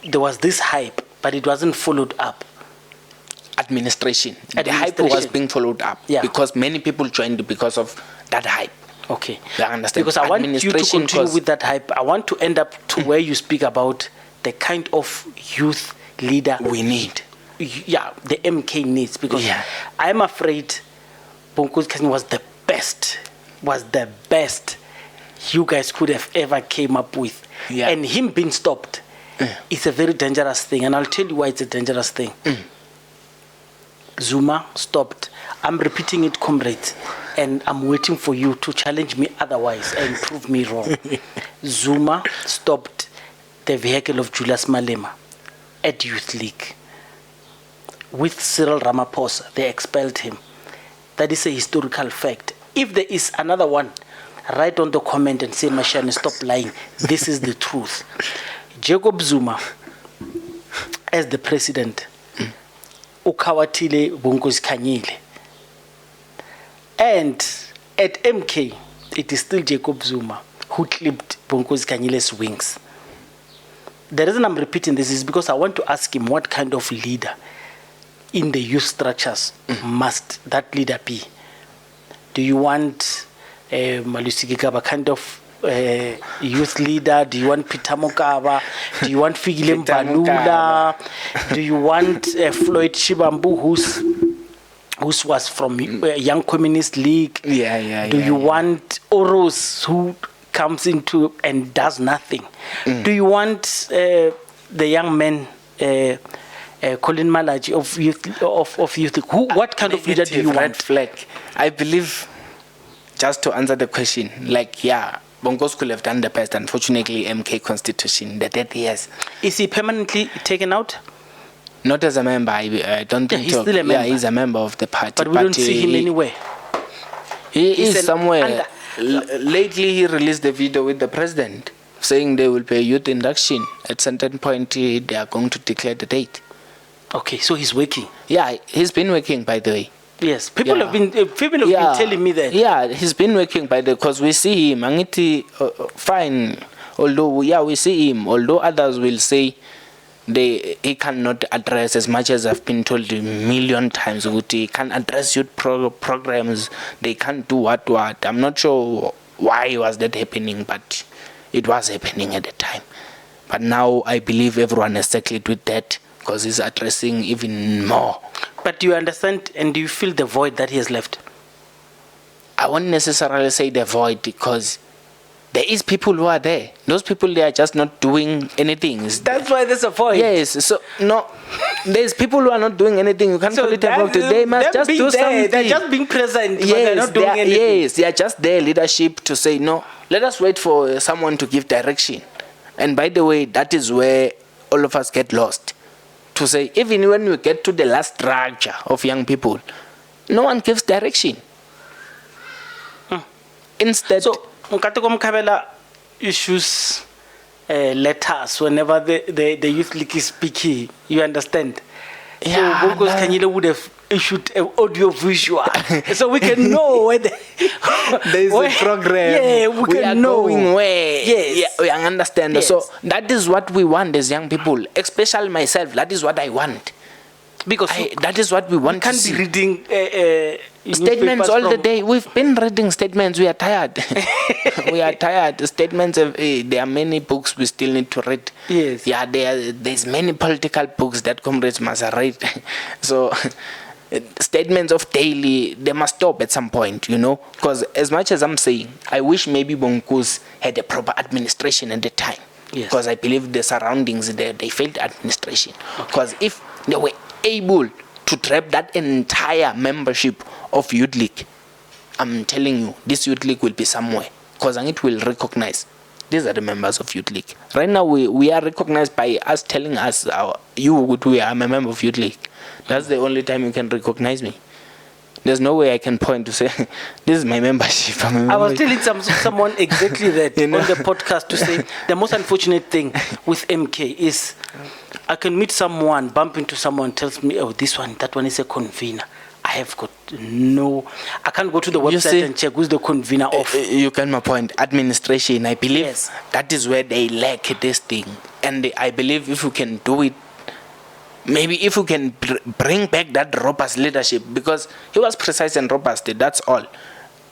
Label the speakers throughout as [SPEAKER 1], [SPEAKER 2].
[SPEAKER 1] there was this hype, but it wasn't followed up.
[SPEAKER 2] Administration. The hype was being followed up because many people joined because of that hype.
[SPEAKER 1] Okay.
[SPEAKER 2] I understand.
[SPEAKER 1] Because I want you to continue with that hype. I want to end up to where you speak about the kind of youth leader
[SPEAKER 2] we need.
[SPEAKER 1] Yeah, the MK needs. Because I am afraid Bonkosi Khanyile was the best you guys could have ever came up with. Yeah. And him being stopped is a very dangerous thing. And I'll tell you why it's a dangerous thing. Zuma stopped. I'm repeating it, comrades, and I'm waiting for you to challenge me otherwise and prove me wrong. Zuma stopped the vehicle of Julius Malema at Youth League. With Cyril Ramaphosa, they expelled him. That is a historical fact. If there is another one, write on the comment and say, Mashani, stop lying. This is the truth. Jacob Zuma, as the president, ukawatile Bonkosi Khanyile. And at MK, it is still Jacob Zuma who clipped Bonkosi Khanyile's wings. The reason I'm repeating this is because I want to ask him what kind of leader in the youth structures must that leader be? Do you want Malusi Gigaba kind of youth leader? Do you want Peter Mokaba? Do you want Figile Mbalula? Do you want Floyd Shibambu, who was from Young Communist League? Do you want Oros, who comes into and does nothing? Do you want the young man, Colin Malaji of youth? What kind of leader do you want?
[SPEAKER 2] Flag. I believe, just to answer the question, Bonkosi could have done the best. Unfortunately, MK Constitution, the 30 years.
[SPEAKER 1] Is he permanently taken out?
[SPEAKER 2] Not as a member. I don't think
[SPEAKER 1] he's still a member.
[SPEAKER 2] Yeah, he's a member of the party.
[SPEAKER 1] But we don't see him anywhere.
[SPEAKER 2] He is somewhere. Lately, he released a video with the president saying they will pay youth induction. At certain point, they are going to declare the date.
[SPEAKER 1] Okay, so he's working.
[SPEAKER 2] Yeah, he's been working, by the way.
[SPEAKER 1] Yes, people have been telling me that.
[SPEAKER 2] Yeah, he's been working by the because we see him. Angiti fine, although we see him. Although others will say he cannot address, as much as I've been told a million times. He can address youth programs. They can't do what. I'm not sure why was that happening, but it was happening at the time. But now I believe everyone has settled with that because he's addressing even more.
[SPEAKER 1] But do you understand and do you feel the void that he has left?
[SPEAKER 2] I won't necessarily say the void because there is people who are there. Those people, they are just not doing anything.
[SPEAKER 1] That's why there's a void.
[SPEAKER 2] Yes. So, no, there's people who are not doing anything. You can't call it a void. They must just do something.
[SPEAKER 1] They're just being present, but they're not doing anything.
[SPEAKER 2] Yes, they are just their leadership to say, no, let us wait for someone to give direction. And by the way, that is where all of us get lost. To say, even when we get to the last structure of young people, no one gives direction. Instead,
[SPEAKER 1] so Nkateko Mkhabela issues letters whenever the youth league is speaking. You understand?
[SPEAKER 2] Yeah,
[SPEAKER 1] so Bonkosi Khanyile would have issued an audio visual, so we can know where
[SPEAKER 2] there's a program.
[SPEAKER 1] Yeah, we can know
[SPEAKER 2] going where.
[SPEAKER 1] Yes,
[SPEAKER 2] yeah, we understand.
[SPEAKER 1] Yes.
[SPEAKER 2] So that is what we want as young people, especially myself. That is what I want. Because that is what we want.
[SPEAKER 1] We can't be reading
[SPEAKER 2] statements all the day. We've been reading statements. We are tired. We are tired. Statements. There are many books we still need to read.
[SPEAKER 1] Yes.
[SPEAKER 2] Yeah. There's many political books that comrades must read. So statements of daily, they must stop at some point. Because as much as I'm saying, I wish maybe Bonkosi had a proper administration at the time.
[SPEAKER 1] Yes.
[SPEAKER 2] Because I believe the surroundings there, they failed administration. Because if they were able to trap that entire membership of Youth League, I'm telling you, this Youth League will be somewhere. Because it will recognize these are the members of Youth League. Right now, we are recognized by us telling us, we are a member of Youth League. That's the only time you can recognize me. There's no way I can point to say, this is my membership.
[SPEAKER 1] I was telling someone exactly that on the podcast to say, the most unfortunate thing with MK is I can meet someone, bump into someone, tells me, oh, this one, that one is a convener. I have got no. I can't go to the
[SPEAKER 2] You
[SPEAKER 1] website
[SPEAKER 2] see,
[SPEAKER 1] and check who's the convener of.
[SPEAKER 2] You get my point. Administration, I believe
[SPEAKER 1] Yes.
[SPEAKER 2] that is where they lack this thing. And I believe if we can do it, maybe if we can bring back that robust leadership, because he was precise and robust, that's all.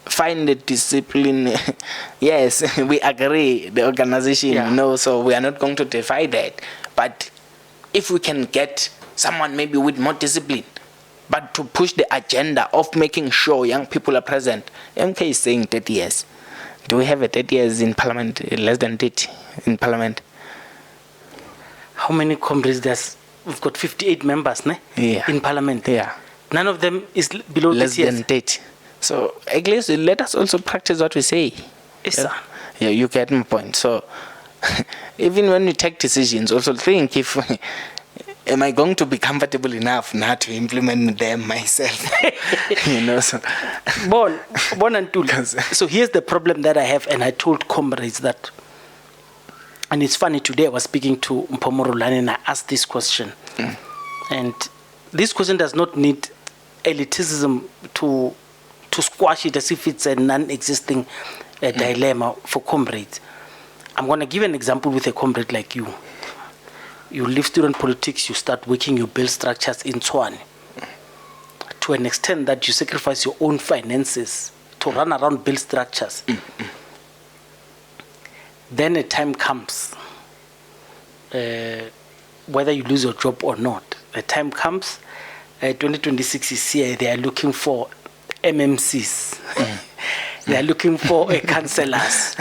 [SPEAKER 2] Find the discipline. Yes, we agree, the organization,
[SPEAKER 1] Yeah.
[SPEAKER 2] so we are not going to defy that. But if we can get someone maybe with more discipline, but to push the agenda of making sure young people are present. MK is saying 30 years. Do we have a 30 years in parliament? Less than 30 in parliament?
[SPEAKER 1] How many comrades there's? We've got 58 members, ne?
[SPEAKER 2] Yeah.
[SPEAKER 1] In parliament.
[SPEAKER 2] Yeah.
[SPEAKER 1] None of them is below
[SPEAKER 2] Less
[SPEAKER 1] 30 years.
[SPEAKER 2] than 30. So at least let us also practice what we say.
[SPEAKER 1] Yes, sir.
[SPEAKER 2] Yeah, you get my point. So even when we take decisions, also think if am I going to be comfortable enough now to implement them myself? So
[SPEAKER 1] Bon and Tula. So here's the problem that I have, and I told comrades that, and it's funny, today I was speaking to Mpomorolane and I asked this question. And this question does not need elitism to squash it as if it's a non-existing dilemma for comrades. I'm going to give an example with a comrade like you. You leave student politics, you start working your bill structures in Tshwane, to an extent that you sacrifice your own finances to run around bill structures. Then a time comes, whether you lose your job or not, a time comes, 2026 is here, they are looking for MMCs. They are looking for councillors.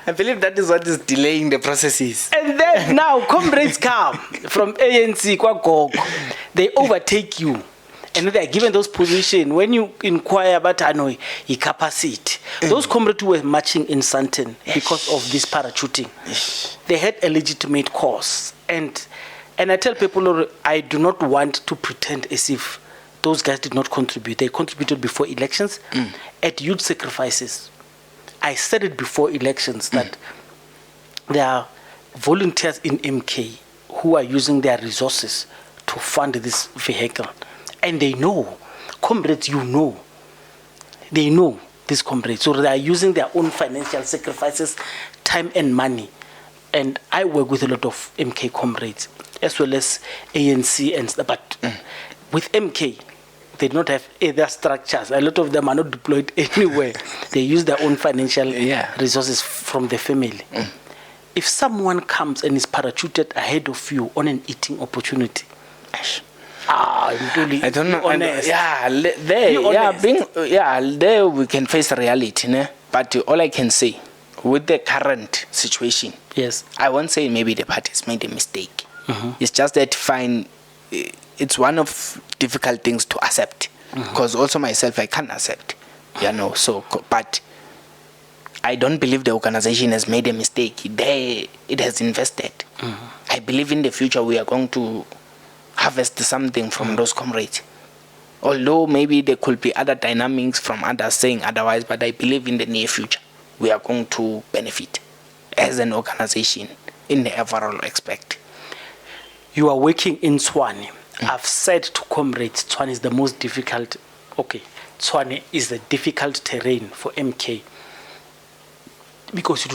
[SPEAKER 2] I believe that is what is delaying the processes.
[SPEAKER 1] And then now comrades come from ANC, Kwagog. They overtake you. And they are given those positions. When you inquire about Hanoi, capacity. Those comrades who were marching in Sandton because of this parachuting, they had a legitimate cause. And I tell people, I do not want to pretend as if those guys did not contribute. They contributed before elections at huge sacrifices. I said it before elections that there are volunteers in MK who are using their resources to fund this vehicle. And they know, comrades, they know these comrades. So they are using their own financial sacrifices, time and money. And I work with a lot of MK comrades, as well as ANC and stuff. But with MK, they do not have either structures. A lot of them are not deployed anywhere. They use their own financial resources from the family. If someone comes and is parachuted ahead of you on an eating opportunity,
[SPEAKER 2] I don't know.
[SPEAKER 1] Honest.
[SPEAKER 2] There we can face reality, ne? But all I can say, with the current situation,
[SPEAKER 1] yes,
[SPEAKER 2] I won't say maybe the parties made a mistake. It's just that it's one of difficult things to accept, because also myself I can't accept, So, but I don't believe the organization has made a mistake. It has invested. I believe in the future we are going to harvest something from those comrades. Although maybe there could be other dynamics from others saying otherwise, but I believe in the near future we are going to benefit as an organization in the overall aspect.
[SPEAKER 1] You are working in Tshwane. I've said to comrades, Tshwane is the most difficult. Tshwane is the difficult terrain for MK because you do not